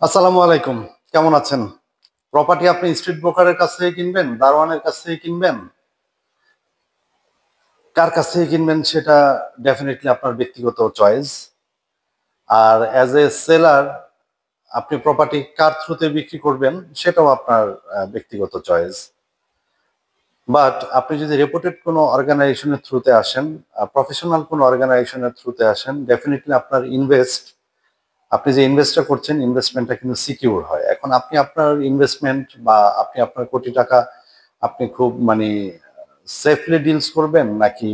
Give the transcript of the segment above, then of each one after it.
আসসালামু আলাইকুম। কেমন আছেন? প্রপার্টি আপনি স্ট্রিট ব্রোকারের কাছ থেকে কিনবেন, দারোয়ানের কাছ থেকে কিনবেন, কার কাছ থেকে কিনবেন সেটা ডেফিনিটলি আপনার ব্যক্তিগত চয়েস। আর অ্যাজ এ সেলার আপনি প্রপার্টি কার থ্রুতে বিক্রি করবেন সেটাও আপনার ব্যক্তিগত চয়েস। বাট আপনি যদি রেপুটেড কোনো অর্গানাইজেশনের থ্রুতে আসেন, প্রফেশনাল কোনো অর্গানাইজেশনের থ্রুতে আসেন, ডেফিনিটলি আপনার আপনি যে ইনভেস্টটা করছেন ইনভেস্টমেন্টটা কিন্তু সিকিউর হয়। এখন আপনি আপনার ইনভেস্টমেন্ট বা আপনি আপনার কোটি টাকা আপনি খুব মানে সেফলি ডিলস করবেন নাকি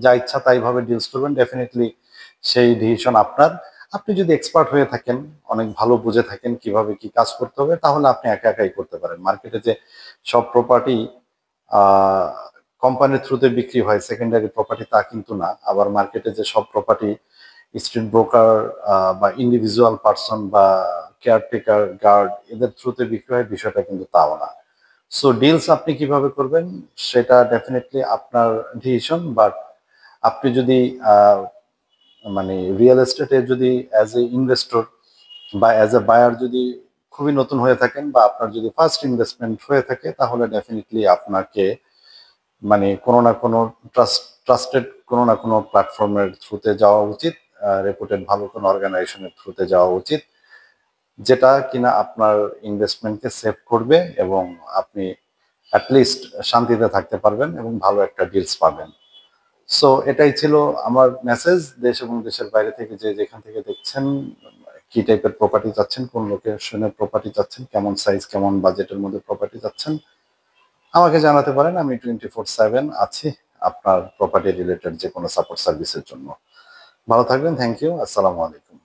যা ইচ্ছা তাই ভাবে ডিলস করবেন, ডেফিনেটলি সেই ডিসিশন আপনার। আপনি যদি এক্সপার্ট হয়ে থাকেন, অনেক ভালো বুঝে থাকেন কিভাবে কি কাজ করতে হবে, তাহলে আপনি একা একাই করতে পারেন। মার্কেটে যে সব প্রপার্টি কোম্পানির থ্রুতে বিক্রি হয় সেকেন্ডারি প্রপার্টি তা কিন্তু না। আবার মার্কেটে যে সব প্রপার্টি স্ট্রিট ব্রোকার বা ইন্ডিভিজুয়াল পার্সন বা কেয়ারটেকার গার্ড এদের থ্রুতে বিক্রি হয়, বিষয়টা কিন্তু তাও না। সো ডিলস আপনি কিভাবে করবেন সেটা ডেফিনেটলি আপনার ডিসিশন। বাট আপনি যদি আহ, মানে রিয়েল এস্টেটে যদি অ্যাজ এ ইনভেস্টর বা অ্যাজ এ বায়ার যদি খুবই নতুন হয়ে থাকেন বা আপনার যদি ফার্স্ট ইনভেস্টমেন্ট হয়ে থাকে, তাহলে ডেফিনেটলি আপনাকে মানে কোনো না কোনো ট্রাস্টেড কোনো না কোনো প্ল্যাটফর্মের থ্রুতে যাওয়া উচিত, রেপুটেড ভালো কোনো অর্গানাইজেশনের থ্রুতে যাওয়া উচিত, যেটা কিনা আপনার ইনভেস্টমেন্টকে সেভ করবে এবং আপনি অ্যাটলিস্ট শান্তিতে থাকতে পারবেন এবং ভালো একটা ডিলস পাবেন। সো এটাই ছিল আমার মেসেজ। দেশ এবং দেশের বাইরে থেকে যে যেখান থেকে দেখছেন, কি টাইপের প্রপার্টি চাচ্ছেন, কোন লোকেশনের প্রপার্টি চাচ্ছেন, কেমন সাইজ কেমন বাজেটের মধ্যে প্রপার্টি চাচ্ছেন, আমাকে জানাতে পারেন। আমি 24/7 আছি আপনার প্রপার্টি রিলেটেড যে কোনো সাপোর্ট সার্ভিসের জন্য। ভালো থাকবেন। Thank you. আসসালামু আলাইকুম।